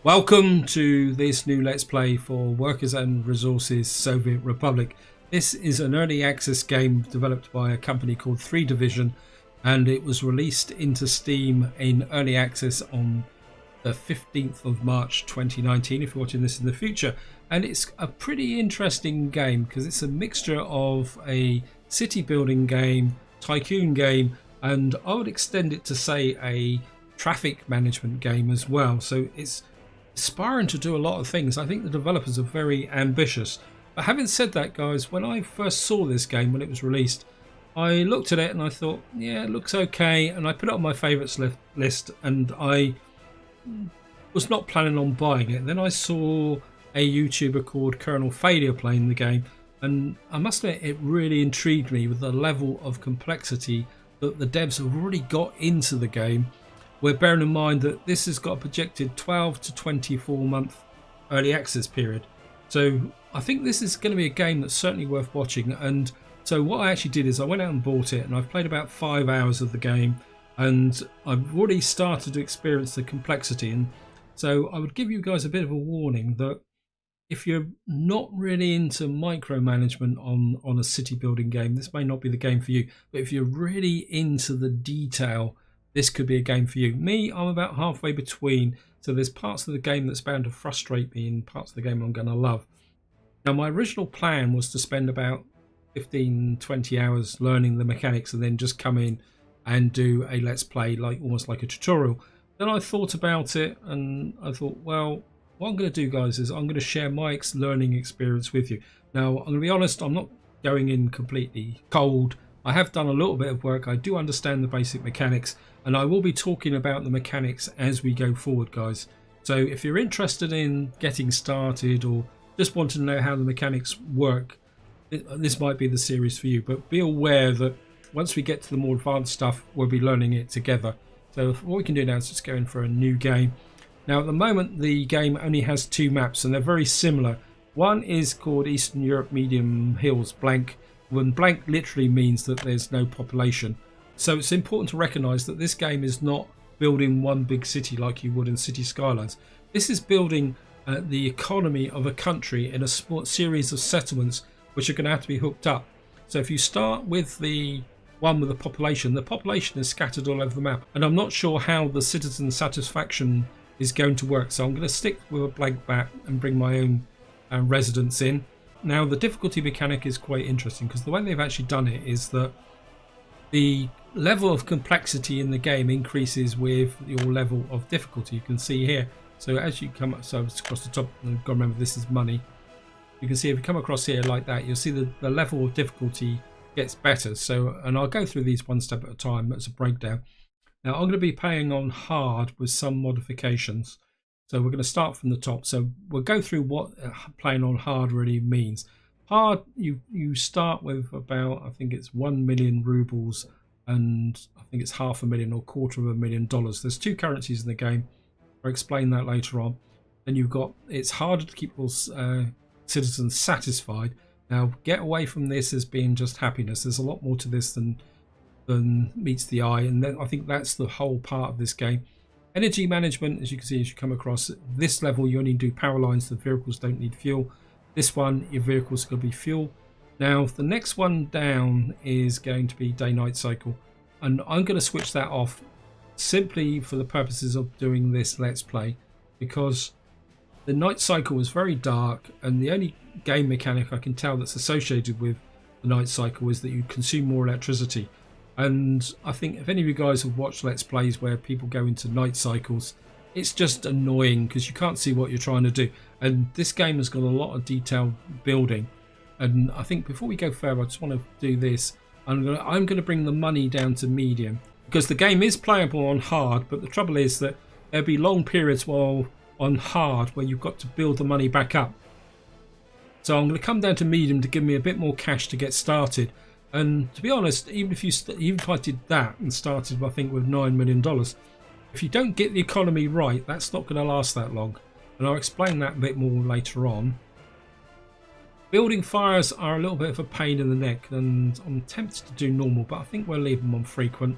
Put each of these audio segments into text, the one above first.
Welcome to this new Let's Play for Workers and Resources Soviet Republic. This is an early access game developed by a company called 3 Division, and it was released into Steam in early access on the 15th of March 2019 if you're watching this in the future. And it's a pretty interesting game because it's a mixture of a city building game, tycoon game, and I would extend it to say a traffic management game as well. So it's aspiring to do a lot of things. I think the developers are very ambitious. But having said that, guys, when I first saw this game when it was released, I looked at it and I thought, yeah, it looks okay, and I put it on my favourites list, and I was not planning on buying it. Then I saw a YouTuber called Colonel Failure playing the game, and I must admit it really intrigued me with the level of complexity that the devs have already got into the game. We're bearing in mind that this has got a projected 12 to 24 month early access period. So I think this is going to be a game that's certainly worth watching. And so what I actually did is I went out and bought it, and I've played about 5 hours of the game, and I've already started to experience the complexity. And so I would give you guys a bit of a warning that if you're not really into micromanagement on a city building game, this may not be the game for you. But if you're really into the detail, this could be a game for you. Me, I'm about halfway between. So there's parts of the game that's bound to frustrate me and parts of the game I'm going to love. Now, my original plan was to spend about 15-20 hours learning the mechanics and then just come in and do a let's play, like almost like a tutorial. Then I thought about it and I thought, well, what I'm going to do, guys, is I'm going to share my learning experience with you. Now, I'm going to be honest, I'm not going in completely cold. I have done a little bit of work. I do understand the basic mechanics, and I will be talking about the mechanics as we go forward, guys. So if you're interested in getting started or just want to know how the mechanics work, this might be the series for you. But be aware that once we get to the more advanced stuff, we'll be learning it together. So what we can do now is just go in for a new game. Now, at the moment, the game only has 2 maps, and they're very similar. One is called Eastern Europe Medium Hills Blank, when blank literally means that there's no population. So it's important to recognise that this game is not building one big city like you would in City Skylines. This is building the economy of a country in a series of settlements which are going to have to be hooked up. So if you start with the one with the population is scattered all over the map, and I'm not sure how the citizen satisfaction is going to work. So I'm going to stick with a blank map and bring my own residents in. Now, the difficulty mechanic is quite interesting because the way they've actually done it is that the level of complexity in the game increases with your level of difficulty. You can see here. So as you come up, so it's across the top, and you've got to remember this is money. You can see if you come across here like that, you'll see the level of difficulty gets better. So, and I'll go through these one step at a time. That's a breakdown. Now, I'm going to be playing on hard with some modifications. So we're going to start from the top. So we'll go through what playing on hard really means. Hard, you start with about, I think it's 1 million rubles, and I think it's $500,000 or $250,000. There's 2 currencies in the game. I'll explain that later on. Then you've got, it's harder to keep those citizens satisfied. Now, get away from this as being just happiness. There's a lot more to this than meets the eye, and then I think that's the whole part of this game. Energy management, as you can see, as you come across this level, you only do power lines. The vehicles don't need fuel. This one, your vehicles are going to be fuel. Now, the next one down is going to be day-night cycle, and I'm going to switch that off simply for the purposes of doing this let's play, because the night cycle is very dark, and the only game mechanic I can tell that's associated with the night cycle is that you consume more electricity. And I think if any of you guys have watched let's plays where people go into night cycles, it's just annoying because you can't see what you're trying to do. And this game has got a lot of detailed building, and I think before we go further, I just want to do this. I'm going to bring the money down to medium because the game is playable on hard, but the trouble is that there'll be long periods while on hard where you've got to build the money back up. So I'm going to come down to medium to give me a bit more cash to get started. And to be honest, even if I did that and started, I think, with $9 million, if you don't get the economy right, that's not going to last that long. And I'll explain that a bit more later on. Building fires are a little bit of a pain in the neck, and I'm tempted to do normal, but I think we'll leave them on frequent.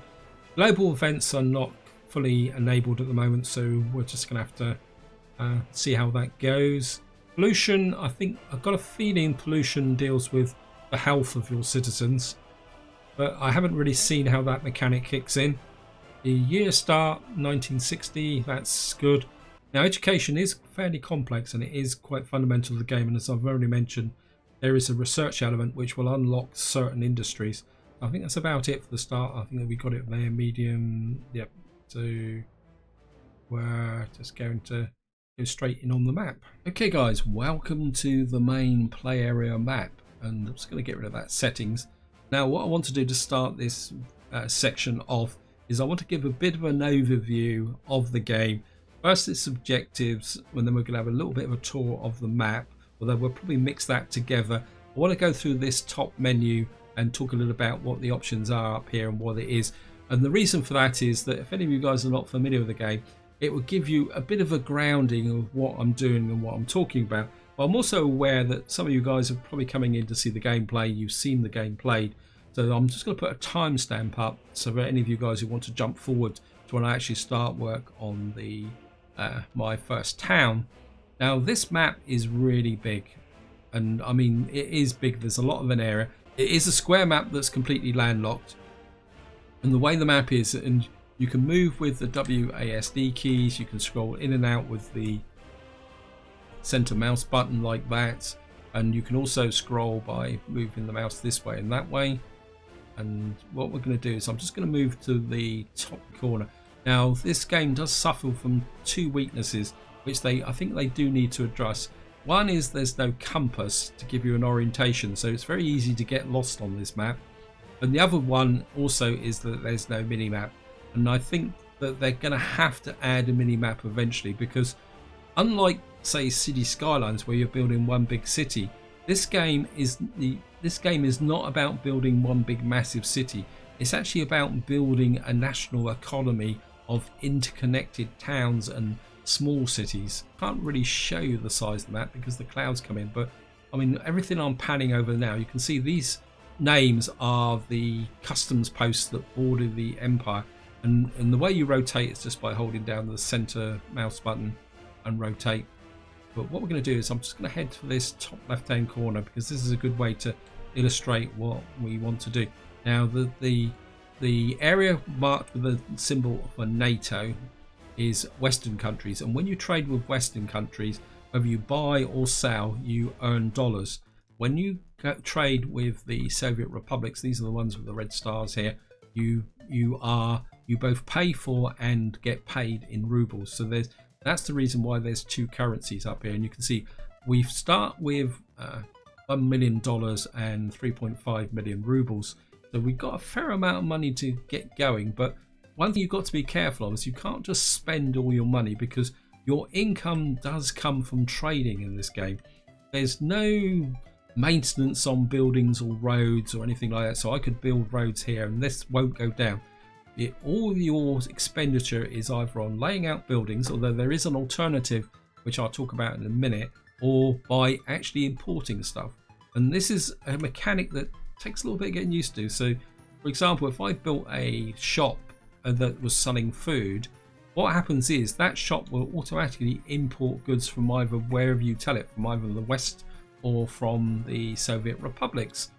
Global events are not fully enabled at the moment, so we're just going to have to See how that goes. Pollution, I think I've got a feeling pollution deals with the health of your citizens, but I haven't really seen how that mechanic kicks in. The year start 1960, that's good. Now education is fairly complex and it is quite fundamental to the game, and as I've already mentioned, there is a research element which will unlock certain industries. I think that's about it for the start. I think that we got it there, medium. Yep. So we're just going to go straight in on the map. Okay guys, welcome to the main play area map, and I'm just going to get rid of that settings. Now what I want to do to start this section off is I want to give a bit of an overview of the game. First its objectives, and then we're going to have a little bit of a tour of the map, although we'll probably mix that together. I want to go through this top menu and talk a little about what the options are up here and what it is. And the reason for that is that if any of you guys are not familiar with the game, it will give you a bit of a grounding of what I'm doing and what I'm talking about. But I'm also aware that some of you guys are probably coming in to see the gameplay. You've seen the game played. So I'm just going to put a timestamp up so for any of you guys who want to jump forward to when I actually start work on the my first town. Now this map is really big, and I mean it is big. There's a lot of an area. It is a square map that's completely landlocked, and the way the map is, and you can move with the WASD keys, you can scroll in and out with the center mouse button like that, and you can also scroll by moving the mouse this way and that way. And what we're going to do is I'm just going to move to the top corner. Now this game does suffer from two weaknesses which I think they do need to address. One is there's no compass to give you an orientation, so it's very easy to get lost on this map. And the other one also is that there's no mini-map. And I think that they're going to have to add a mini-map eventually, because unlike, say, City Skylines where you're building one big city, this game is not about building one big massive city. It's actually about building a national economy of interconnected towns and small cities. Can't really show you the size of the map because the clouds come in, but I mean everything I'm panning over now, you can see these names are the customs posts that border the empire, and the way you rotate is just by holding down the center mouse button and rotate. But what we're going to do is I'm just going to head for this top left hand corner because this is a good way to illustrate what we want to do. Now the area marked with the symbol for NATO is Western countries, and when you trade with Western countries, whether you buy or sell, you earn dollars. When you trade with the Soviet republics, these are the ones with the red stars here, you both pay for and get paid in rubles. So that's the reason why there's two currencies up here, and you can see we start with $1 million and 3.5 million rubles. So we've got a fair amount of money to get going, but one thing you've got to be careful of is you can't just spend all your money, because your income does come from trading in this game. There's no maintenance on buildings or roads or anything like that, so I could build roads here and this won't go down. All your expenditure is either on laying out buildings, although there is an alternative which I'll talk about in a minute, or by actually importing stuff. And this is a mechanic that takes a little bit of getting used to. So for example, if I built a shop that was selling food, what happens is that shop will automatically import goods from either wherever you tell it, from either the West or from the Soviet republics.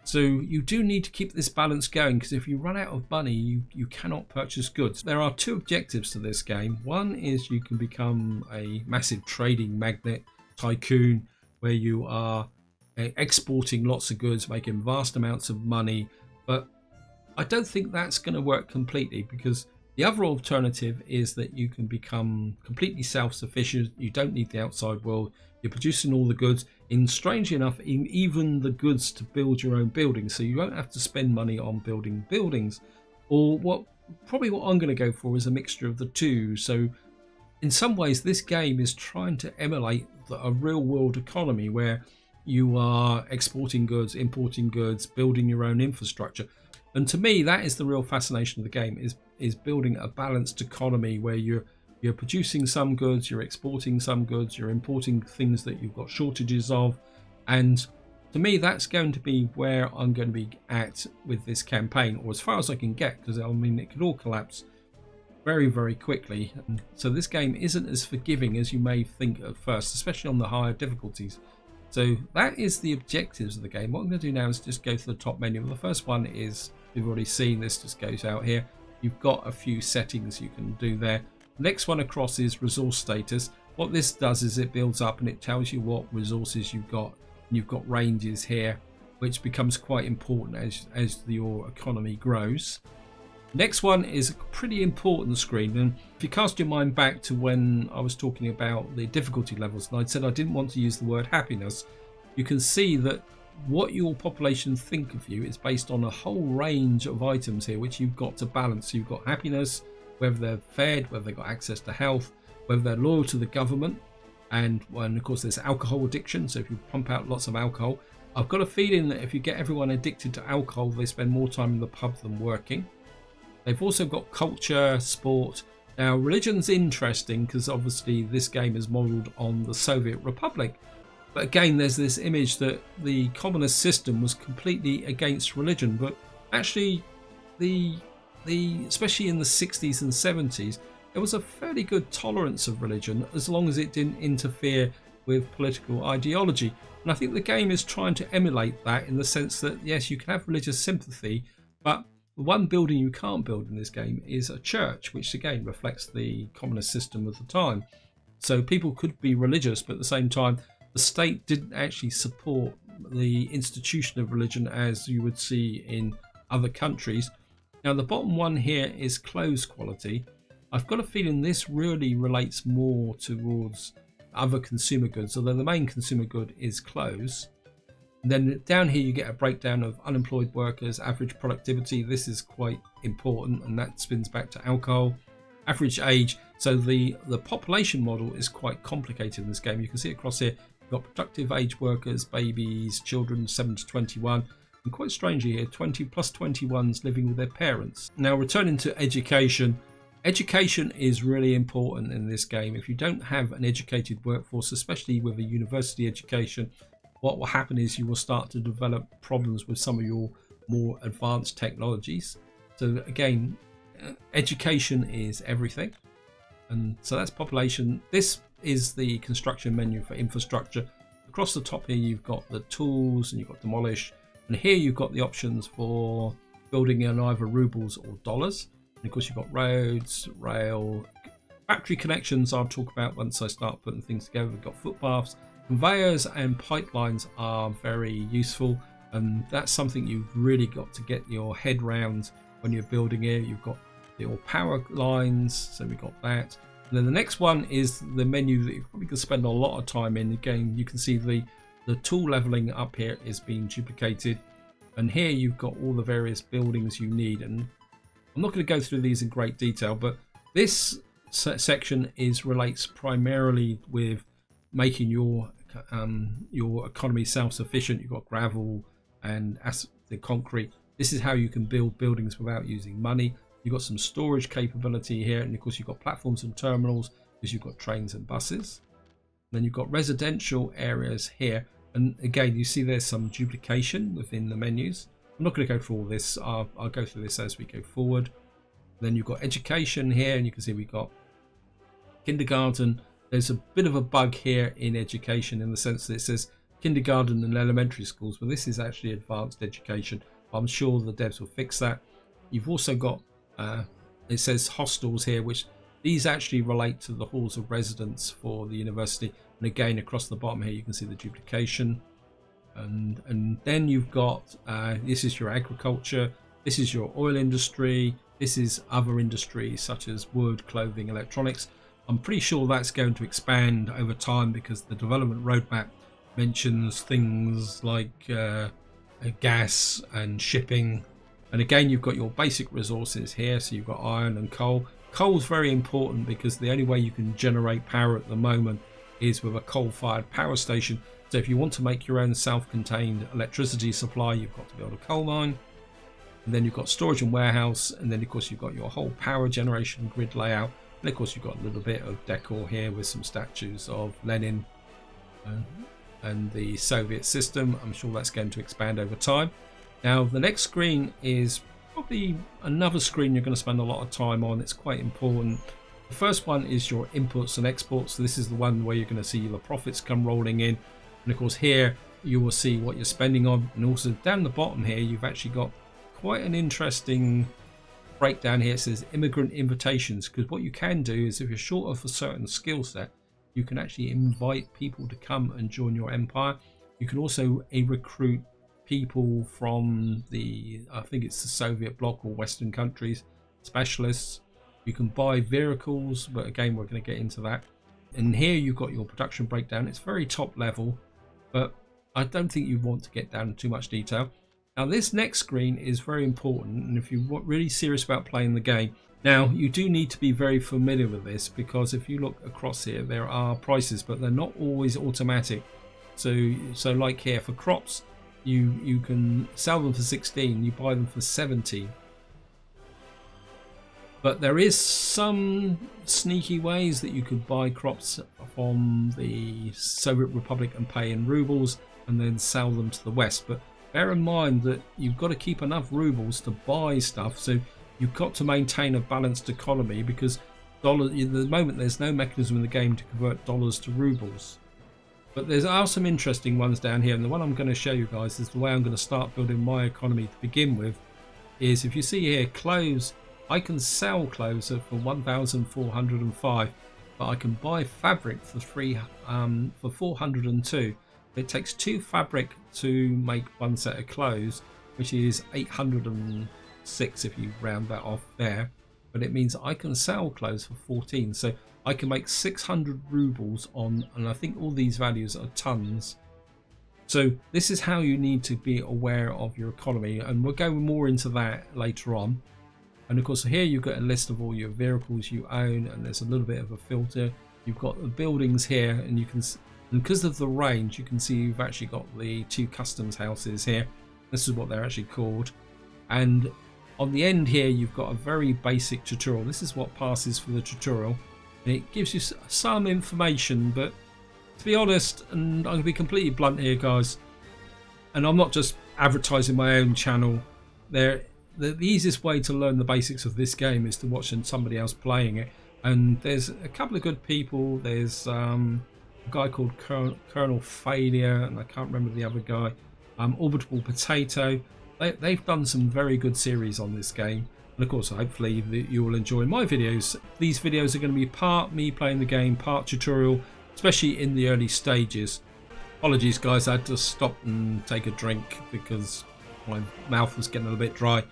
So you do need to keep this balance going, because if you run out of money, you cannot purchase goods. There are two objectives to this game. One is you can become a massive trading magnate, tycoon, where you are exporting lots of goods, making vast amounts of money. But I don't think that's going to work completely, because the other alternative is that you can become completely self-sufficient. You don't need the outside world. You're producing all the goods, and strangely enough, even the goods to build your own buildings, so you won't have to spend money on building buildings. Or what I'm going to go for is a mixture of the two. So in some ways this game is trying to emulate a real world economy where you are exporting goods, importing goods, building your own infrastructure. And to me, that is the real fascination of the game, is building a balanced economy where you're producing some goods, you're exporting some goods, you're importing things that you've got shortages of. And to me, that's going to be where I'm going to be at with this campaign, or as far as I can get, because I mean it could all collapse very quickly. And so this game isn't as forgiving as you may think at first, especially on the higher difficulties. So that is the objectives of the game. What I'm going to do now is just go to the top menu. The first one is, we've already seen this, just goes out here. You've got a few settings you can do there. The next one across is resource status. What this does is it builds up and it tells you what resources you've got. And you've got ranges here, which becomes quite important as your economy grows. Next one is a pretty important screen, and if you cast your mind back to when I was talking about the difficulty levels and I said I didn't want to use the word happiness, you can see that what your population think of you is based on a whole range of items here which you've got to balance. So you've got happiness, whether they're fed, whether they've got access to health, whether they're loyal to the government, and of course there's alcohol addiction. So if you pump out lots of alcohol, I've got a feeling that if you get everyone addicted to alcohol, they spend more time in the pub than working. They've also got culture, sport. Now, religion's interesting because obviously this game is modelled on the Soviet Republic. But again, there's this image that the communist system was completely against religion. But actually, especially in the 60s and 70s, there was a fairly good tolerance of religion as long as it didn't interfere with political ideology. And I think the game is trying to emulate that in the sense that, yes, you can have religious sympathy, but the one building you can't build in this game is a church, which again reflects the communist system of the time. So people could be religious, but at the same time, the state didn't actually support the institution of religion as you would see in other countries. Now, the bottom one here is clothes quality. I've got a feeling this really relates more towards other consumer goods, although the main consumer good is clothes. And then down here you get a breakdown of unemployed workers, average productivity. This is quite important, and that spins back to alcohol. Average age. So the population model is quite complicated in this game. You can see across here you've got productive age workers, babies, children 7 to 21, and quite strangely here 20 plus 21s living with their parents. Now, returning to education. Education is really important in this game. If you don't have an educated workforce, especially with a university education, what will happen is you will start to develop problems with some of your more advanced technologies. So again, education is everything. And so that's population. This is the construction menu for infrastructure. Across the top here you've got the tools and you've got demolish, and here you've got the options for building in either rubles or dollars. And of course you've got roads, rail, factory connections I'll talk about once I start putting things together. We've got footpaths. Conveyors and pipelines are very useful, and that's something you've really got to get your head round when you're building it. You've got your power lines, so we've got that. And then the next one is the menu that you're probably going to spend a lot of time in. Again, you can see the tool leveling up here is being duplicated, and here you've got all the various buildings you need. And I'm not going to go through these in great detail, but this section relates primarily with making your economy self-sufficient. You've got gravel and the concrete. This is how you can build buildings without using money. You've got some storage capability here, and of course you've got platforms and terminals because you've got trains and buses. Then you've got residential areas here, and again you see there's some duplication within the menus. I'm not going to go through all this. I'll go through this as we go forward. Then you've got education here, and you can see we've got kindergarten. There's a bit of a bug here in education in the sense that it says kindergarten and elementary schools, but this is actually advanced education. I'm sure the devs will fix that. You've also got, it says hostels here, which these actually relate to the halls of residence for the university. And again, across the bottom here, you can see the duplication. And then you've got, this is your agriculture, this is your oil industry, this is other industries such as wood, clothing, electronics. I'm pretty sure that's going to expand over time because the development roadmap mentions things like gas and shipping. And again, you've got your basic resources here. So you've got iron and coal. Coal is very important because the only way you can generate power at the moment is with a coal-fired power station. So if you want to make your own self-contained electricity supply, you've got to build a coal mine. And then you've got storage and warehouse. And then of course you've got your whole power generation grid layout. And of course you've got a little bit of decor here with some statues of Lenin and the Soviet system. I'm sure that's going to expand over time. Now the next screen is probably another screen you're going to spend a lot of time on. It's quite important. The first one is your inputs and exports. So this is the one where you're going to see the profits come rolling in, and of course here you will see what you're spending on, and also down the bottom here you've actually got quite an interesting breakdown here. It says immigrant invitations, because what you can do is if you're short of a certain skill set, you can actually invite people to come and join your empire. You can also recruit people from the, I think it's the Soviet bloc or Western countries, specialists. You can buy vehicles, but again we're going to get into that. And here you've got your production breakdown. It's very top level, but I don't think you want to get down too much detail. Now this next screen is very important, and if you're really serious about playing the game, now you do need to be very familiar with this, because if you look across here there are prices, but they're not always automatic. So like here for crops, you can sell them for 16, you buy them for 17. But there is some sneaky ways that you could buy crops from the Soviet Republic and pay in rubles and then sell them to the West. But bear in mind that you've got to keep enough rubles to buy stuff, so you've got to maintain a balanced economy, because dollars, at the moment there's no mechanism in the game to convert dollars to rubles. But there are some interesting ones down here, and the one I'm going to show you guys is the way I'm going to start building my economy to begin with. Is if you see here clothes, I can sell clothes for 1,405, but I can buy fabric for 402. It takes 2 fabric to make one set of clothes, which is 806 if you round that off there. But it means I can sell clothes for 14, so I can make 600 rubles on, and I think all these values are tons. So this is how you need to be aware of your economy, and we'll go more into that later on. And of course here you've got a list of all your vehicles you own, and there's a little bit of a filter. You've got the buildings here, and you can, and because of the range, you can see you've actually got the 2 customs houses here. This is what they're actually called. And on the end here you've got a very basic tutorial. This is what passes for the tutorial, and it gives you some information, but to be honest, and I'm going to be completely blunt here guys, and I'm not just advertising my own channel, the easiest way to learn the basics of this game is to watch somebody else playing it. And there's a couple of good people. There's a guy called Colonel Failure, and I can't remember the other guy, Orbital Potato. They've done some very good series on this game, and of course hopefully you will enjoy my videos. These videos are going to be part me playing the game, part tutorial, especially in the early stages. Apologies guys, I had to stop and take a drink because my mouth was getting a little bit dry.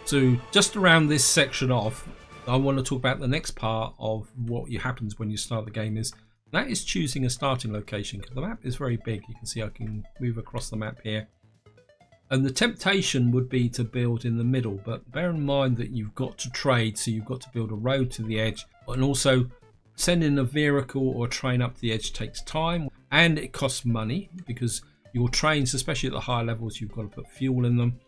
So just around this section off, I want to talk about the next part of what happens when you start the game. That is choosing a starting location, because the map is very big. You can see I can move across the map here, and the temptation would be to build in the middle, but bear in mind that you've got to trade, so you've got to build a road to the edge, and also sending a vehicle or a train up the edge takes time, and it costs money, because your trains, especially at the higher levels, you've got to put fuel in them.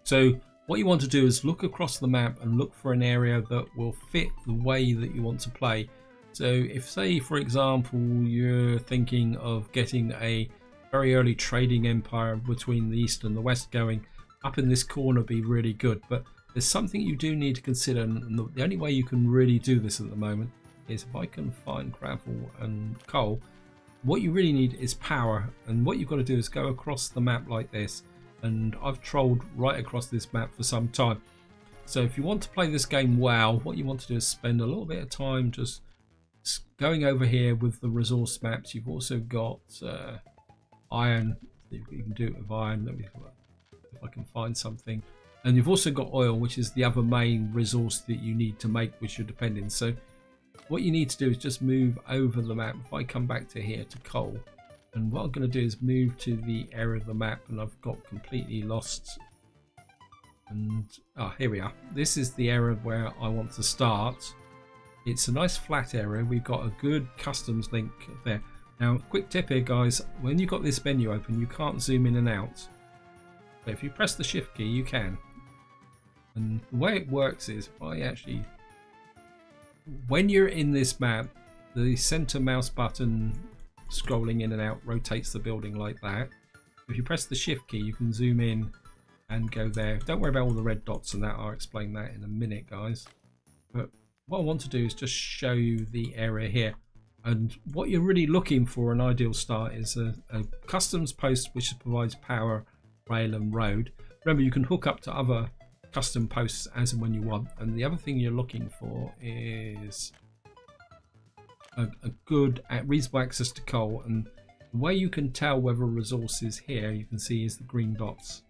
So what you want to do is look across the map and look for an area that will fit the way that you want to play. So if, say for example, you're thinking of getting a very early trading empire between the east and the west going, up in this corner be really good. But there's something you do need to consider, and the only way you can really do this at the moment is if I can find gravel and coal. What you really need is power, and what you've got to do is go across the map like this, and I've trolled right across this map for some time. So if you want to play this game well, what you want to do is spend a little bit of time just going over here with the resource maps. You've also got iron. You can do it with iron. Let me see if I can find something. And you've also got oil, which is the other main resource that you need to make, which you're depending. So what you need to do is just move over the map. If I come back to here to coal, and what I'm going to do is move to the area of the map, and I've got completely lost. And here we are. This is the area where I want to start. It's a nice flat area. We've got a good customs link there. Now, quick tip here, guys. When you've got this menu open, you can't zoom in and out. So if you press the shift key, you can. And the way it works is, if I actually, when you're in this map, the center mouse button scrolling in and out rotates the building like that. If you press the shift key, you can zoom in and go there. Don't worry about all the red dots and that. I'll explain that in a minute, guys. But what I want to do is just show you the area here. And what you're really looking for, an ideal start, is a customs post which provides power, rail and road. Remember, you can hook up to other custom posts as and when you want. And the other thing you're looking for is a good, reasonable access to coal. And the way you can tell whether a resource is here, you can see, is the green dots.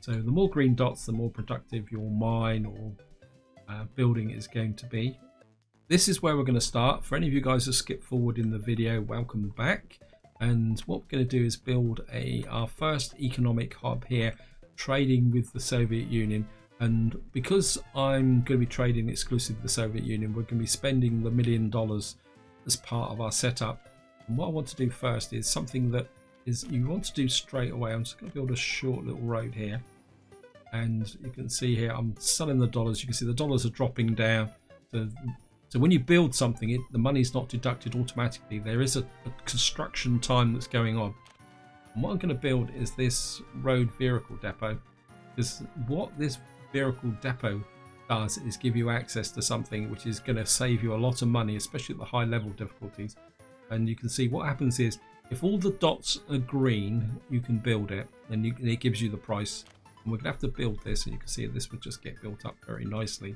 So the more green dots, the more productive your mine or building is going to be. This is where we're going to start. For any of you guys who skipped forward in the video, welcome back. And what we're going to do is build our first economic hub here, trading with the Soviet Union. And because I'm going to be trading exclusively with the Soviet Union, we're going to be spending the $1 million as part of our setup. And what I want to do first is something that is you want to do straight away. I'm just going to build a short little road here. And you can see here, I'm selling the dollars. You can see the dollars are dropping down. So when you build something, the money's not deducted automatically. There is a construction time that's going on. And what I'm going to build is this road vehicle depot. Because what this vehicle depot does is give you access to something which is going to save you a lot of money, especially at the high level difficulties. And you can see what happens is, if all the dots are green, you can build it, and it gives you the price. And we're going to have to build this, and you can see this would just get built up very nicely.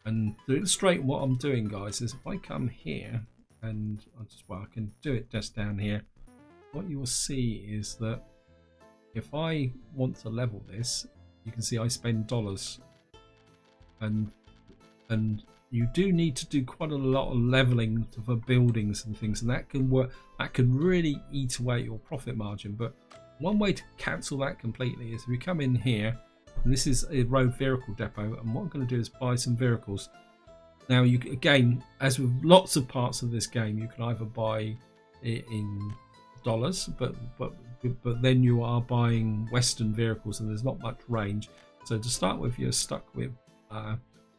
And to illustrate what I'm doing, guys, is if I come here, and I can do it just down here, what you will see is that if I want to level this, you can see I spend dollars. And you do need to do quite a lot of leveling for buildings and things, and that can work. That can really eat away at your profit margin. But one way to cancel that completely is if you come in here, and this is a road vehicle depot, and what I'm going to do is buy some vehicles. Now, you again, as with lots of parts of this game, you can either buy it in dollars, but then you are buying Western vehicles, and there's not much range. So to start with, you're stuck with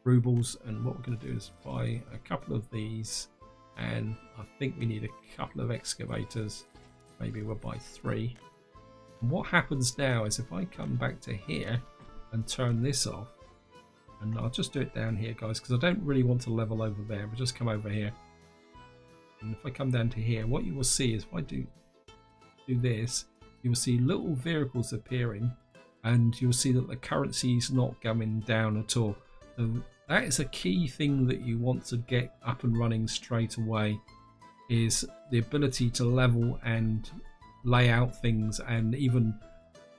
rubles, and what we're going to do is buy a couple of these, and I think we need a couple of excavators. Maybe we'll buy 3. And what happens now is if I come back to here and turn this off, and I'll just do it down here, guys, because I don't really want to level over there. We'll just come over here, and if I come down to here, what you will see is if I do this, you will see little vehicles appearing, and you'll see that the currency is not going down at all. So that is a key thing that you want to get up and running straight away, is the ability to level and lay out things, and even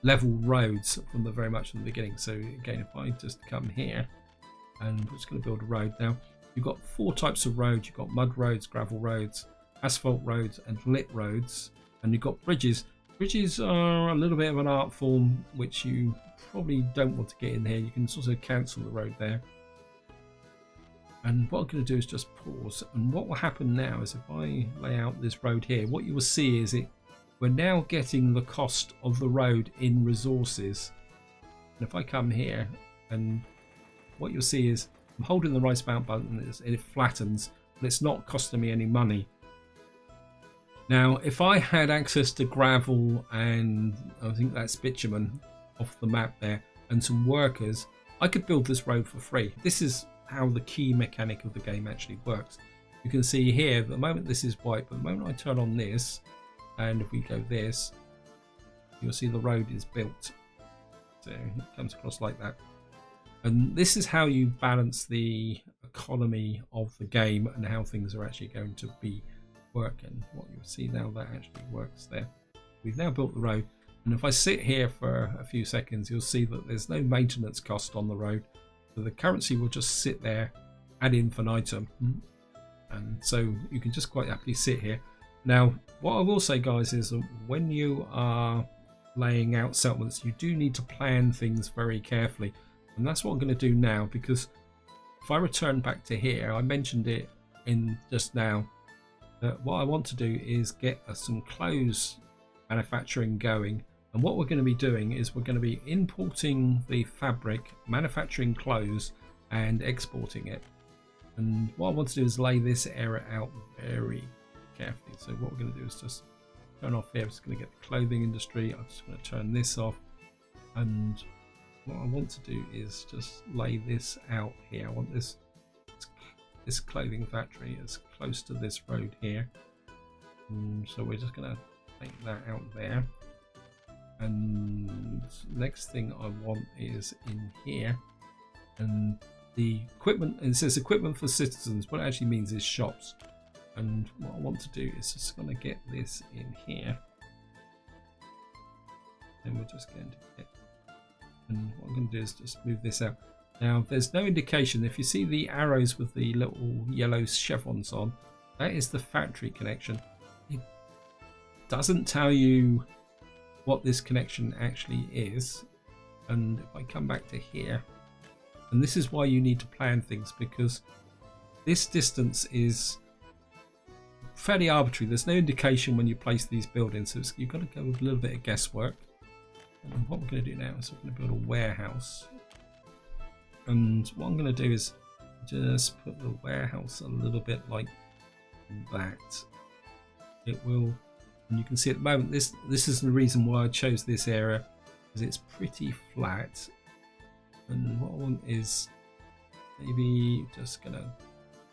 level roads from the very much from the beginning. So again, if I just come here, and we're just going to build a road. Now, you've got 4 types of roads. You've got mud roads, gravel roads, asphalt roads, and lit roads. And you've got bridges. Bridges are a little bit of an art form which you probably don't want to get in here. You can sort of cancel the road there. And what I'm going to do is just pause. And what will happen now is if I lay out this road here, what you will see is we're now getting the cost of the road in resources. And if I come here, and what you'll see is I'm holding the right mount button, and it flattens, but it's not costing me any money. Now, if I had access to gravel, and I think that's bitumen off the map there, and some workers, I could build this road for free. This is how the key mechanic of the game actually works. You can see here, at the moment this is white, but the moment I turn on this, and if we go this, you'll see the road is built. So it comes across like that. And this is how you balance the economy of the game and how things are actually going to be working. What you'll see now, that actually works there. We've now built the road, and if I sit here for a few seconds, you'll see that there's no maintenance cost on the road. So the currency will just sit there ad infinitum. And so you can just quite happily sit here. Now, what I will say, guys, is that when you are laying out settlements, you do need to plan things very carefully. And that's what I'm going to do now, because if I return back to here, I mentioned it in just now, that what I want to do is get some clothes manufacturing going. And what we're going to be doing is we're going to be importing the fabric, manufacturing clothes, and exporting it. And what I want to do is lay this area out very carefully. So what we're going to do is just turn off here. I'm just going to get the clothing industry. I'm just going to turn this off, and what I want to do is just lay this out here. I want this clothing factory as close to this road here. So we're just going to take that out there. And next thing I want is in here. And the equipment, and it says equipment for citizens. What it actually means is shops. And what I want to do is just going to get this in here. And we're just going to get, and what I'm going to do is just move this out. Now there's no indication. If you see the arrows with the little yellow chevrons on, that is the factory connection. It doesn't tell you what this connection actually is. And if I come back to here, and this is why you need to plan things, because this distance is fairly arbitrary. There's no indication when you place these buildings, so you've got to go with a little bit of guesswork. And what we're going to do now is we're going to build a warehouse. And what I'm going to do is just put the warehouse a little bit like that. It will, and you can see at the moment, this is the reason why I chose this area, because it's pretty flat. And what I want is maybe just going to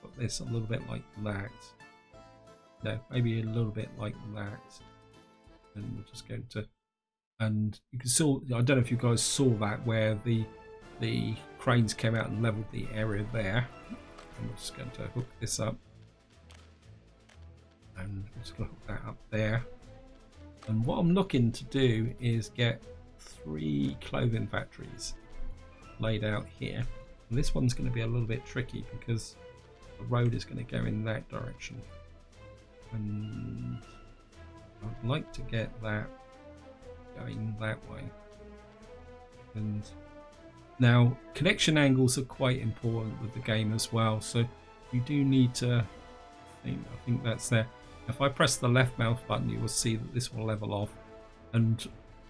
put this a little bit like that. No, maybe a little bit like that. And we're just going to, and you can saw, I don't know if you guys saw that, where the cranes came out and leveled the area there. And we're just going to hook this up. And we're just going to hook that up there. And what I'm looking to do is get 3 clothing factories laid out here. And this one's going to be a little bit tricky because the road is going to go in that direction. And I'd like to get that going that way. And now connection angles are quite important with the game as well, so you do need to, I think that's there. If I press the left mouse button, you will see that this will level off, and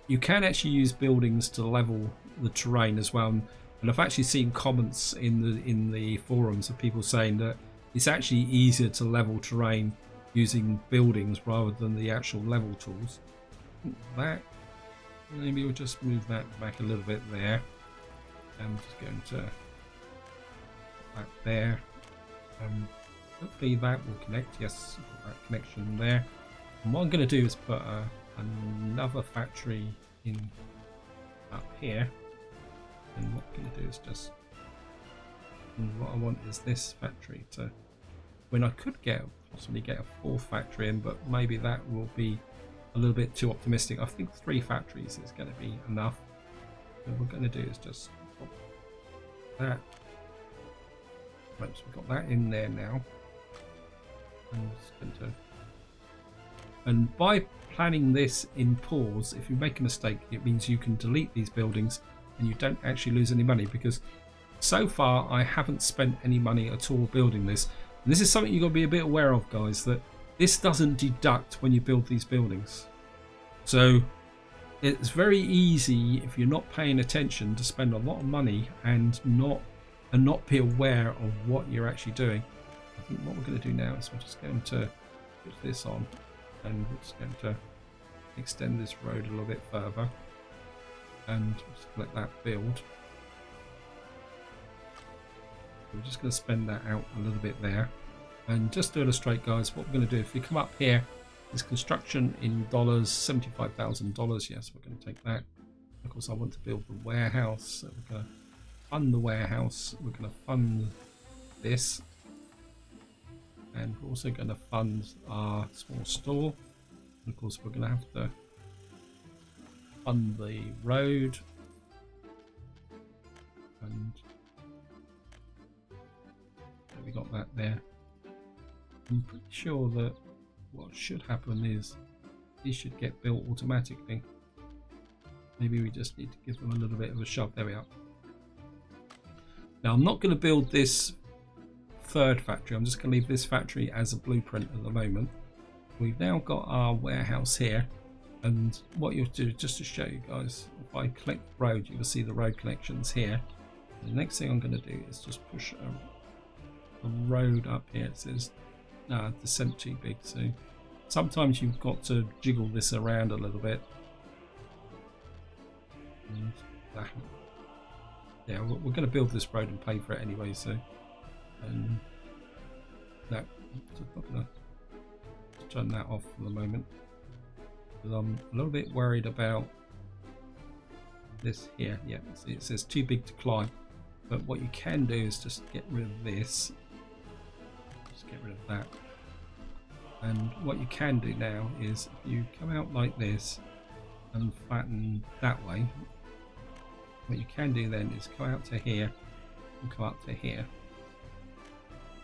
you can actually use buildings to level the terrain as well. And I've actually seen comments in the forums of people saying that it's actually easier to level terrain using buildings rather than the actual level tools. That, maybe we'll just move that back a little bit there. I'm just going to put that there. Hopefully that will connect. Yes, got that connection there. And what I'm going to do is put another factory in up here. And what I'm going to do is just, and what I want is this factory to, when I could possibly get a 4th factory in, but maybe that will be a little bit too optimistic. I think 3 factories is going to be enough. What we're going to do is just pop that. Right, so we've got that in there now. I'm just going to, and by planning this in pause, if you make a mistake, it means you can delete these buildings and you don't actually lose any money, because so far I haven't spent any money at all building this. And this is something you've got to be a bit aware of, guys, that this doesn't deduct when you build these buildings. So it's very easy, if you're not paying attention, to spend a lot of money and not be aware of what you're actually doing. I think what we're going to do now is we're just going to put this on, and we're just going to extend this road a little bit further, and just let that build. We're just going to spend that out a little bit there. And just to illustrate, guys, what we're going to do, if you come up here, is construction in dollars, $75,000. Yes, we're going to take that. Of course, I want to build the warehouse, so we're going to fund the warehouse. We're going to fund this, and we're also going to fund our small store. And of course, we're going to have to fund the road, and we got that there. I'm pretty sure that what should happen is these should get built automatically. Maybe we just need to give them a little bit of a shove. There we are. Now I'm not going to build this 3rd factory. I'm just going to leave this factory as a blueprint at the moment. We've now got our warehouse here, and what you'll do, just to show you guys, if I click road, you will see the road connections here. And the next thing I'm going to do is just push a road up here. It says descent too big, so sometimes you've got to jiggle this around a little bit. And that. yeah, we're going to build this road and pay for it anyway. So, no, I'm not going to turn that off for the moment because I'm a little bit worried about this here. Yeah, see, it says too big to climb, but what you can do is just get rid of this. Just get rid of that. And what you can do now is if you come out like this and flatten that way, what you can do then is come out to here and come up to here.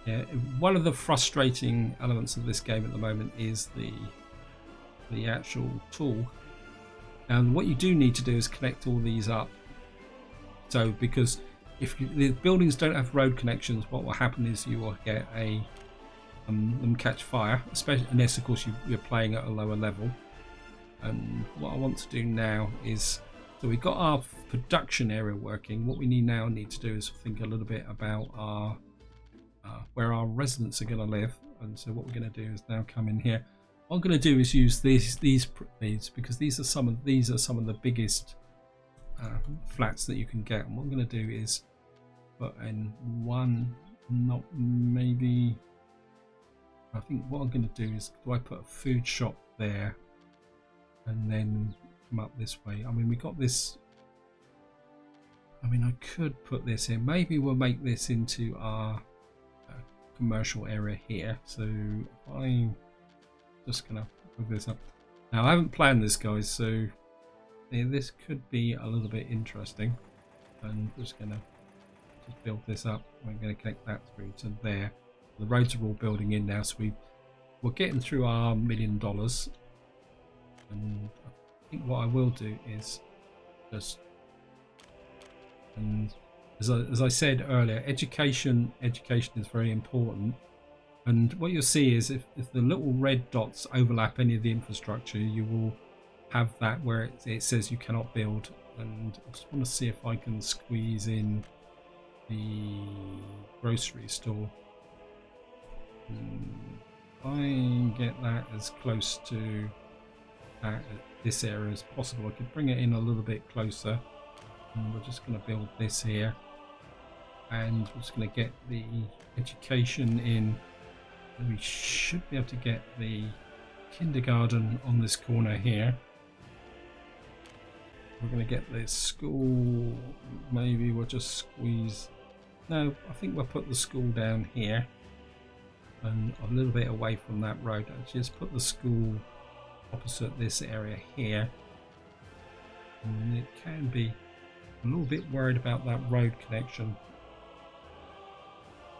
Yeah, one of the frustrating elements of this game at the moment is the actual tool. And what you do need to do is connect all these up. So because if the buildings don't have road connections, what will happen is you will get them catch fire, especially unless of course you're playing at a lower level. And what I want to do now is, so we've got our production area working. What we need to do is think a little bit about our where our residents are going to live. And so what we're going to do is now come in here. What I'm going to do is use these because these are some of the biggest flats that you can get. And what I'm going to do is put in one, not maybe. I think what I'm going to do is, do I put a food shop there and then come up this way? I mean, we got this. I mean, I could put this in. Maybe we'll make this into our commercial area here. So I'm just going to move this up. Now, I haven't planned this, guys, so yeah, this could be a little bit interesting. And I'm just going to build this up. I'm going to connect that through to there. The roads are all building in now, so we're getting through our $1 million. And I think what I will do is just, and as I said earlier, education is very important. And what you'll see is if the little red dots overlap any of the infrastructure, you will have that where it says you cannot build. And I just want to see if I can squeeze in the grocery store. I get that as close to this area as possible. I could bring it in a little bit closer, and we're just going to build this here, and we're just going to get the education in. And we should be able to get the kindergarten on this corner here. We're going to get the school. Maybe we'll just squeeze. No, I think we'll put the school down here. And a little bit away from that road. I'll just put the school opposite this area here. And it can be a little bit worried about that road connection.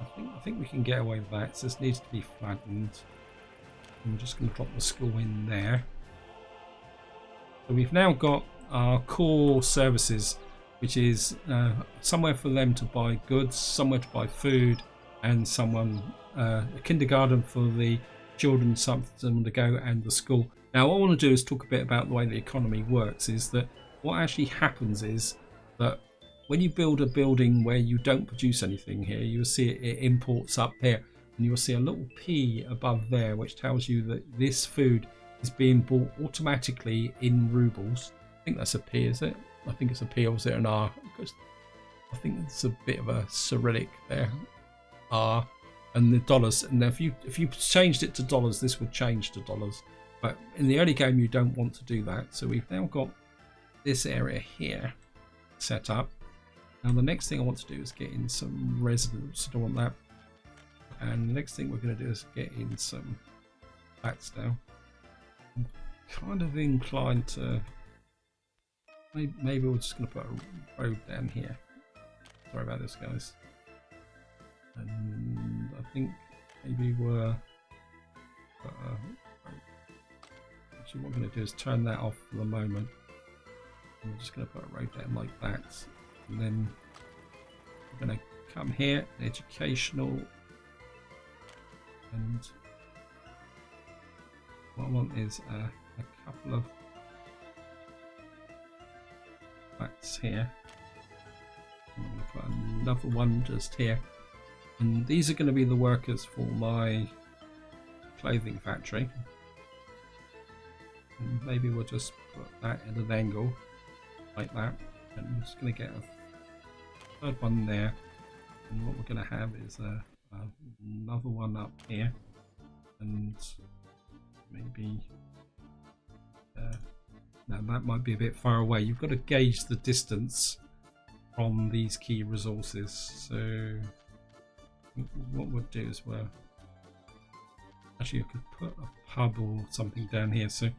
I think we can get away with that. It just needs to be flattened. I'm just going to drop the school in there. So we've now got our core services, which is somewhere for them to buy goods, somewhere to buy food, and a kindergarten for the children, something to go, and the school. Now what I want to do is talk a bit about the way the economy works. Is that what actually happens is that when you build a building where you don't produce anything here, you'll see it imports up here, and you'll see a little P above there, which tells you that this food is being bought automatically in rubles. I think that's a P, is it? I think it's a P, or is it an R? Because I think it's a bit of a Cyrillic there. R. And the dollars, and if you changed it to dollars, this would change to dollars, but in the early game you don't want to do that. So we've now got this area here set up. Now the next thing I want to do is get in some residents. I don't want that. And the next thing we're going to do is get in some flats now. I'm kind of inclined to, maybe we're just going to put a road down here. Sorry about this, guys. And I think maybe we're actually what I'm going to do is turn that off for the moment. I'm just going to put a road down like that, and then we're going to come here, educational, and what I want is a couple of flats here. I'm going to put another one just here. And these are going to be the workers for my clothing factory. And maybe we'll just put that at an angle like that. And I'm just going to get third one there, and what we're going to have is another one up here, and maybe now that might be a bit far away. You've got to gauge the distance from these key resources. So what we'll do is actually I could put a pub or something down here. So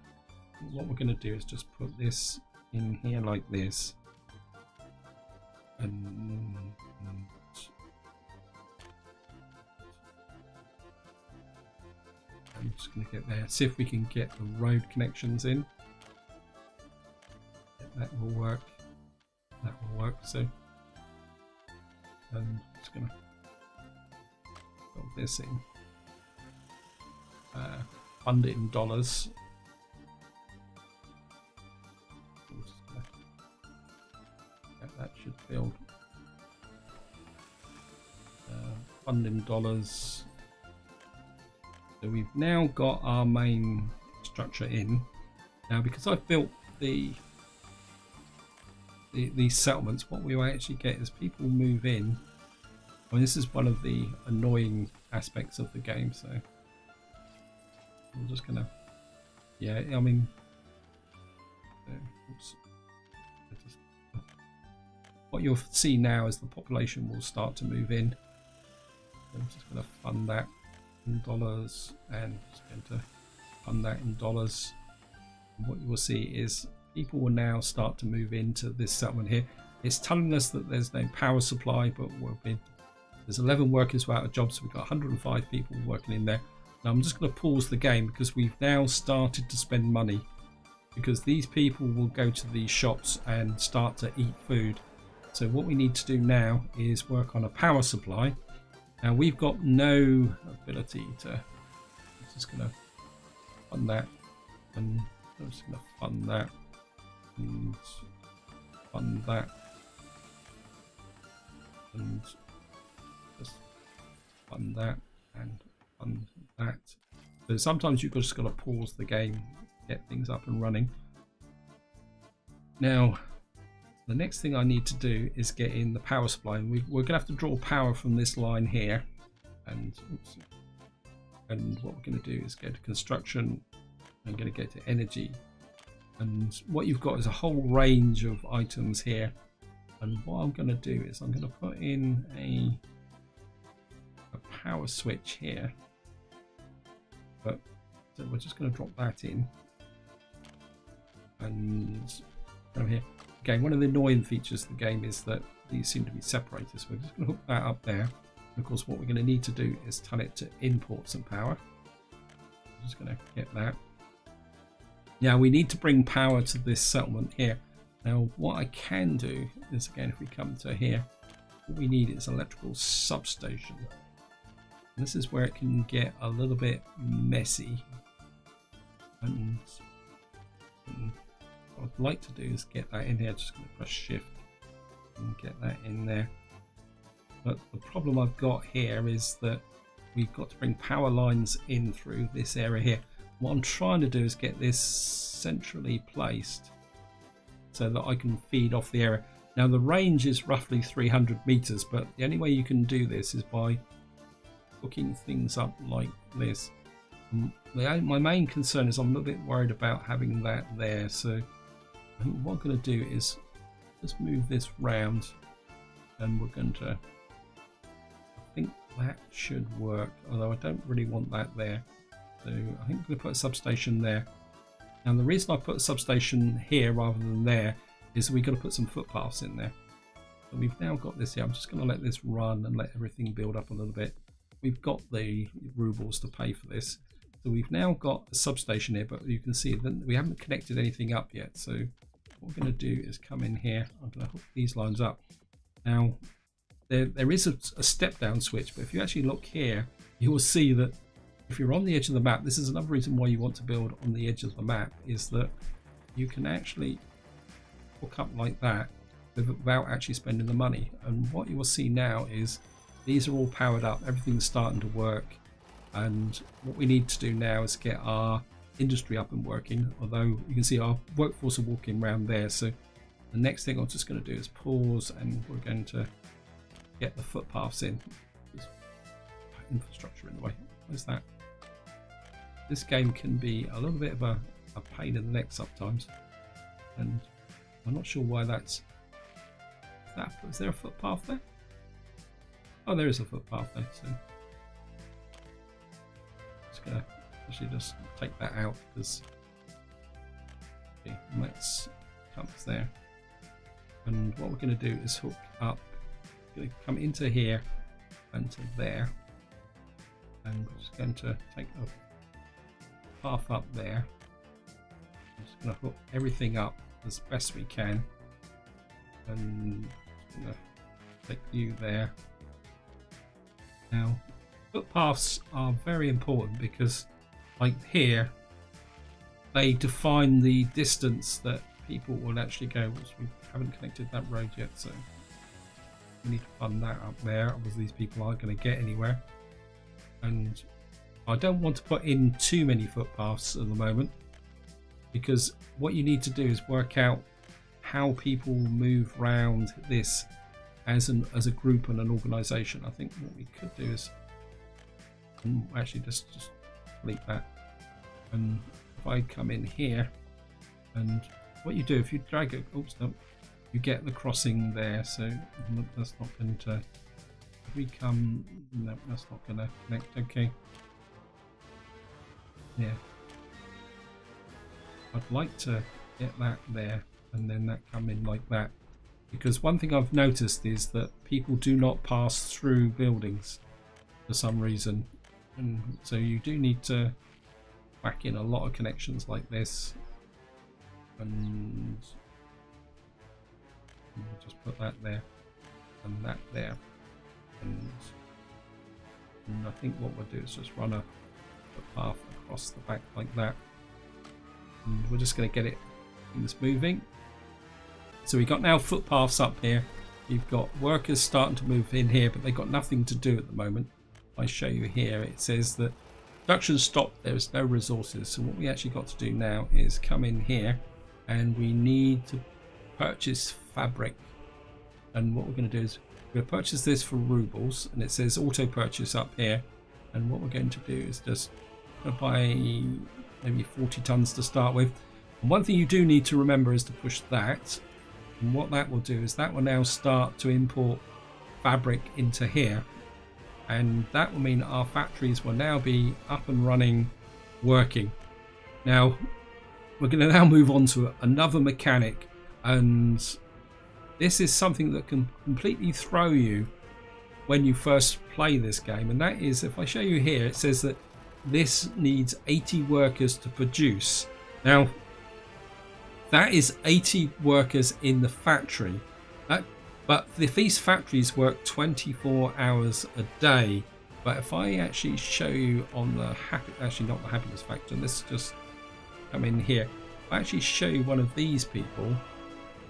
what we're going to do is just put this in here like this, and I'm just going to get there, see if we can get the road connections in. That will work. That will work. So I'm just going to put this in. Fund it in dollars. That should build. Fund in dollars. So we've now got our main structure in. Now, because I've built these settlements, what we will actually get is people move in. I mean, this is one of the annoying aspects of the game. So I'm just gonna, yeah, I mean, oops. What you'll see now is the population will start to move in. I'm just going to fund that in dollars, and just going to fund that in dollars. And what you will see is people will now start to move into this settlement here. It's telling us that there's no power supply, but there's 11 workers without a job, so we've got 105 people working in there. Now I'm just going to pause the game because we've now started to spend money, because these people will go to these shops and start to eat food. So what we need to do now is work on a power supply. Now we've got no ability to, I'm just going to fund that, and I'm just going to fund that, and fund that, and just fund that, and fund that. So sometimes you've just got to pause the game, get things up and running. Now the next thing I need to do is get in the power supply, and we're going to have to draw power from this line here, and oops, and what we're going to do is go to construction. I'm going to go to energy, and what you've got is a whole range of items here, and what I'm going to do is I'm going to put in a power switch here, but so we're just going to drop that in, and over here. Again, one of the annoying features of the game is that these seem to be separated, so we're just going to hook that up there. And of course, what we're going to need to do is tell it to import some power. I'm just going to get that. Now we need to bring power to this settlement here. Now what I can do is, again, if we come to here, what we need is electrical substation. And this is where it can get a little bit messy, and what I'd like to do is get that in here. Just going to press shift and get that in there. But the problem I've got here is that we've got to bring power lines in through this area here. What I'm trying to do is get this centrally placed so that I can feed off the area. Now the range is roughly 300 meters, but the only way you can do this is by hooking things up like this. My main concern is I'm a little bit worried about having that there, so I think what I'm going to do is just move this round, and we're going to, I think that should work, although I don't really want that there. So I think I'm going to put a substation there. Now the reason I put a substation here rather than there is we've got to put some footpaths in there. So we've now got this here. I'm just going to let this run and let everything build up a little bit. We've got the rubles to pay for this. So we've now got a substation here, but you can see that we haven't connected anything up yet. So what we're going to do is come in here. I'm going to hook these lines up. Now there is a step down switch, but if you actually look here, you will see that if you're on the edge of the map, this is another reason why you want to build on the edge of the map, is that you can actually hook up like that without actually spending the money. And what you will see now is these are all powered up, everything's starting to work, and what we need to do now is get our industry up and working, although you can see our workforce are walking around there. So The next thing I'm just going to do is pause, and we're going to get the footpaths in. There's infrastructure in the way. Where's that? This game can be a little bit of a pain in the neck sometimes, and I'm not sure why that's that. Is there a footpath there? Oh, there is a footpath there. So I'm just gonna actually just take that out because okay, let's comes there. And what we're going to do is hook up. We're going to come into here and to there, and we're just going to take a path up there. I'm just going to hook everything up as best we can, and I'm going to take you there. Now, footpaths are very important because, like here, they define the distance that people will actually go, which we haven't connected that road yet, so we need to fund that up there. Obviously these people aren't going to get anywhere, and I don't want to put in too many footpaths at the moment, because what you need to do is work out how people move around this as a group and an organization. I think what we could do is actually just delete that, and if I come in here, and what you do if you drag it, oops, no, you get the crossing there, so that's not going to, if we come, no, that's not going to connect. Okay, yeah, I'd like to get that there and then that come in like that, because one thing I've noticed is that people do not pass through buildings for some reason, and so you do need to whack in a lot of connections like this, and we'll just put that there and that there, and I think what we'll do is just run a path across the back like that, and we're just going to get it things moving. So we've got now footpaths up here, you've got workers starting to move in here, but they've got nothing to do at the moment. If I show you here, it says that production stopped, there is no resources. So what we actually got to do now is come in here, and we need to purchase fabric, and what we're going to do is we'll purchase this for rubles, and it says auto purchase up here, and what we're going to do is just buy maybe 40 tons to start with. And one thing you do need to remember is to push that, and what that will do is that will now start to import fabric into here, and that will mean our factories will now be up and running, working. Now we're going to now move on to another mechanic, and this is something that can completely throw you when you first play this game, and that is, if I show you here, it says that this needs 80 workers to produce. Now that is 80 workers in the factory, but if these factories work 24 hours a day, but if I actually show you on the actually not the happiness factor, let's just come in here, I actually show you one of these people.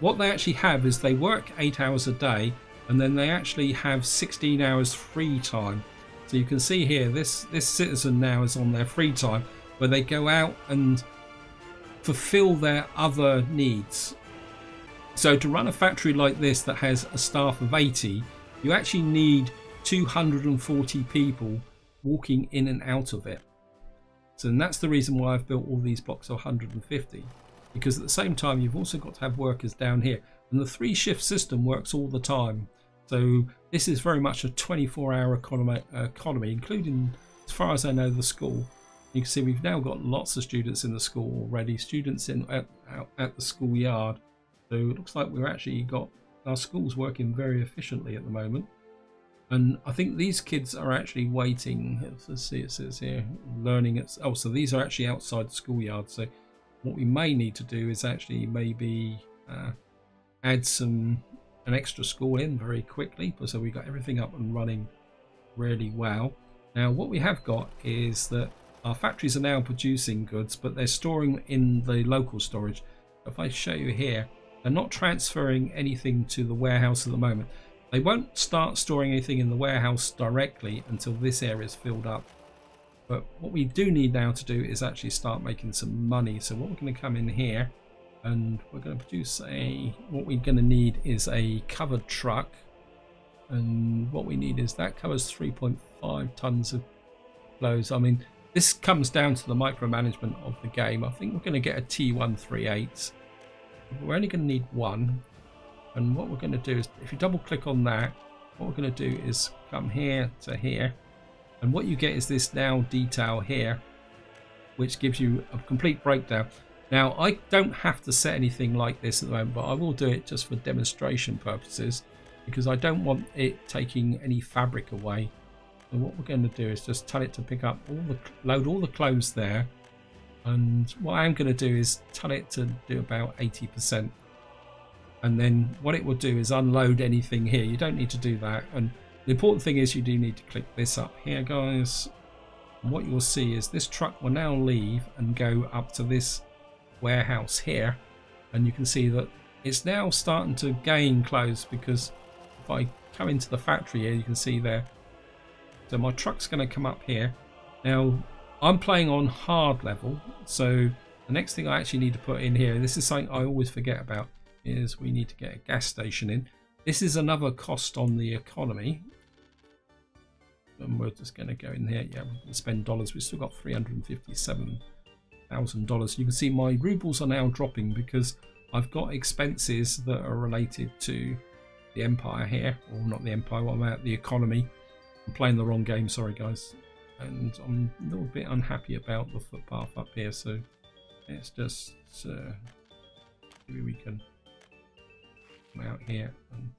What they actually have is they work 8 hours a day, and then they actually have 16 hours free time. So you can see here, this citizen now is on their free time, where they go out and fulfill their other needs. So to run a factory like this that has a staff of 80, you actually need 240 people walking in and out of it. So and that's the reason why I've built all these blocks of 150, because at the same time you've also got to have workers down here, and the 3-shift system works all the time. So this is very much a 24-hour economy, including, as far as I know, the school. You can see we've now got lots of students in the school already, students out at the schoolyard. So it looks like we've actually got our schools working very efficiently at the moment. And I think these kids are actually waiting. Let's see, it says here, learning at, oh, so these are actually outside the schoolyard. So what we may need to do is actually maybe add an extra school in very quickly, so we got everything up and running really well. Now what we have got is that our factories are now producing goods, but they're storing in the local storage. If I show you here, they're not transferring anything to the warehouse at the moment. They won't start storing anything in the warehouse directly until this area is filled up. But what we do need now to do is actually start making some money. So what we're going to come in here and we're going to produce what we're going to need is a covered truck, and what we need is that covers 3.5 tons of clothes. I mean, this comes down to the micromanagement of the game. I think we're going to get a T138. We're only going to need one, and what we're going to do is, if you double click on that, what we're going to do is come here to here, and what you get is this now detail here, which gives you a complete breakdown. Now, I don't have to set anything like this at the moment, but I will do it just for demonstration purposes, because I don't want it taking any fabric away. So what we're going to do is just tell it to pick up load all the clothes there, and what I'm going to do is tell it to do about 80%, and then what it will do is unload anything here. You don't need to do that, and the important thing is you do need to click this up here, guys. And what you'll see is this truck will now leave and go up to this warehouse here, and you can see that it's now starting to gain clothes, because if I come into the factory here, you can see there. So my truck's going to come up here. Now I'm playing on hard level, so the next thing I actually need to put in here, this is something I always forget about, is we need to get a gas station in. This is another cost on the economy, and we're just going to go in here. Yeah, we're going to spend dollars. We've still got $357,000. You can see my rubles are now dropping because I've got expenses that are related to the empire here, or not the empire, what about the economy. I'm playing the wrong game, sorry guys, and I'm a little bit unhappy about the footpath up here, so let's just maybe we can come out here. And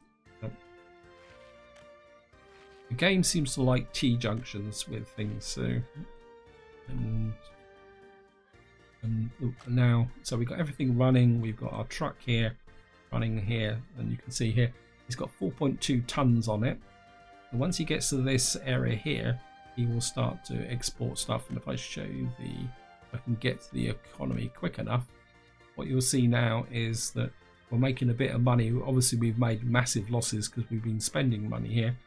the game seems to like T-junctions with things, so and now, so we've got everything running. We've got our truck here running here, and you can see here he's got 4.2 tons on it. And once he gets to this area here, he will start to export stuff. And if I show you if I can get to the economy quick enough, what you'll see now is that we're making a bit of money. Obviously we've made massive losses because we've been spending money here,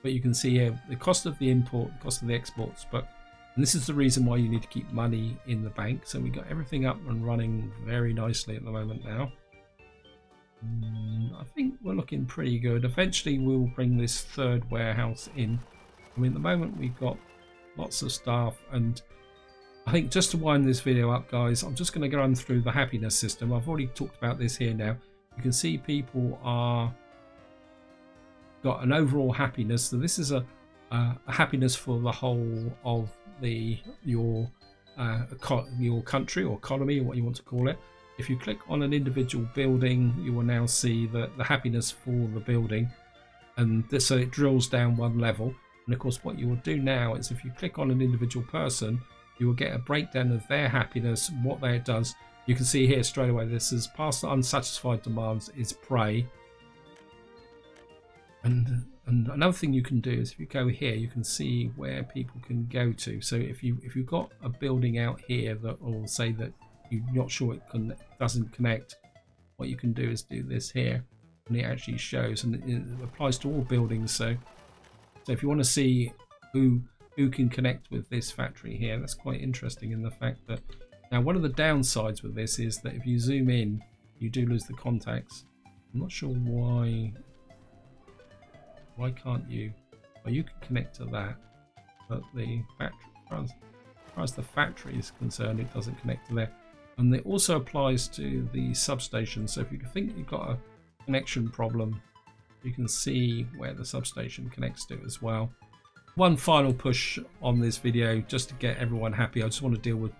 but you can see here the cost of the import, the cost of the exports, and this is the reason why you need to keep money in the bank. So we got everything up and running very nicely at the moment now. I think we're looking pretty good. Eventually we'll bring this third warehouse in. I mean, at the moment we've got lots of staff, and I think just to wind this video up, guys, I'm just going to go run through the happiness system. I've already talked about this here now. You can see people are got an overall happiness. So this is a happiness for the whole of your country or economy, or what you want to call it. If you click on an individual building, you will now see the happiness for the building, and this, so it drills down one level. And of course what you will do now is if you click on an individual person, you will get a breakdown of their happiness, what that does. You can see here straight away, this is past the unsatisfied demands is prey. And another thing you can do is if you go here, you can see where people can go to. So if you've got a building out here that will say that you're not sure it doesn't connect, what you can do is do this here, and it actually shows, and it applies to all buildings. So if you want to see who can connect with this factory here, that's quite interesting in the fact that now one of the downsides with this is that if you zoom in, you do lose the contacts. I'm not sure why can't you? Well, you can connect to that, but the factory, as far as the factory is concerned, it doesn't connect to there. And it also applies to the substation. So if you think you've got a connection problem, you can see where the substation connects to as well. One final push on this video, just to get everyone happy. I just want to deal with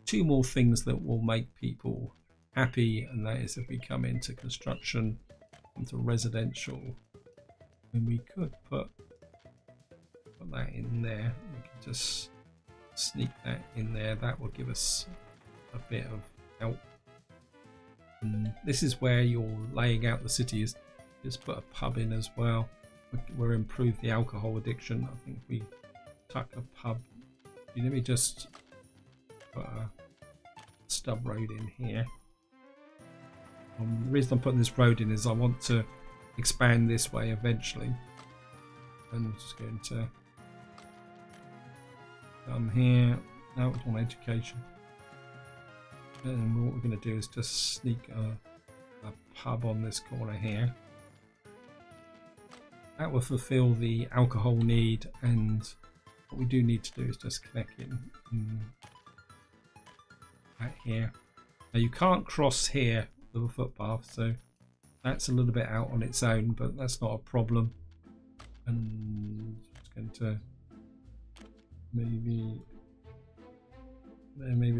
two more things that will make people happy, and that is if we come into construction, into residential, and we could put that in there. We can just sneak that in there. That will give us a bit of help. And this is where you're laying out the cities. Just put a pub in as well. We'll improve the alcohol addiction. I think we tuck a pub. Let me just put a stub road in here. The reason I'm putting this road in is I want to expand this way eventually. And I'm just going to come here. Now it's on education. And what we're going to do is just sneak a pub on this corner here. That will fulfill the alcohol need, and what we do need to do is just connect in right here. Now you can't cross here with a footpath, so that's a little bit out on its own, but that's not a problem. And it's going to maybe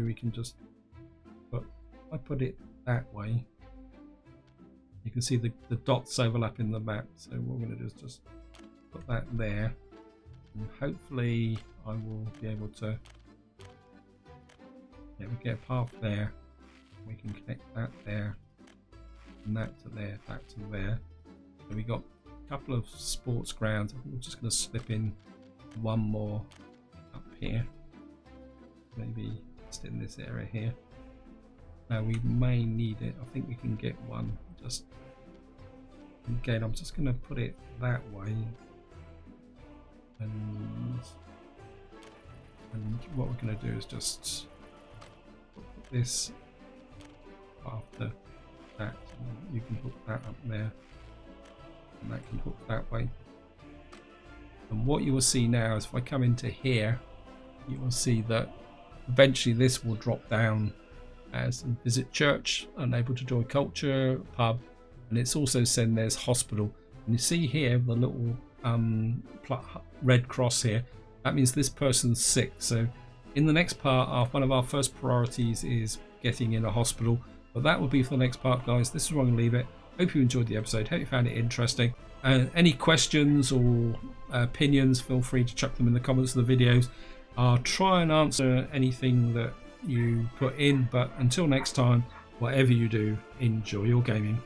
we can just put, if I put it that way, you can see the dots overlap in the map. So what we're going to do is just put that there, and hopefully I will be able to, yeah, we get a path there. We can connect that there, and that to there, that to there. So we got a couple of sports grounds. I think we're just going to slip in one more up here, maybe just in this area here. Now we may need it. I think we can get one. Just again, I'm just going to put it that way, and what we're going to do is just put this after that. You can put that up there, and that can hook that way. And what you will see now is if I come into here, you will see that eventually this will drop down as visit church, unable to join culture, pub, and it's also saying there's hospital. And you see here the little red cross here, that means this person's sick. So in the next part, one of our first priorities is getting in a hospital, but that will be for the next part, guys. This is where I'm going to leave it. Hope you enjoyed the episode, hope you found it interesting. Any questions or opinions, feel free to chuck them in the comments of the videos. I'll try and answer anything that you put in, but until next time, whatever you do, enjoy your gaming.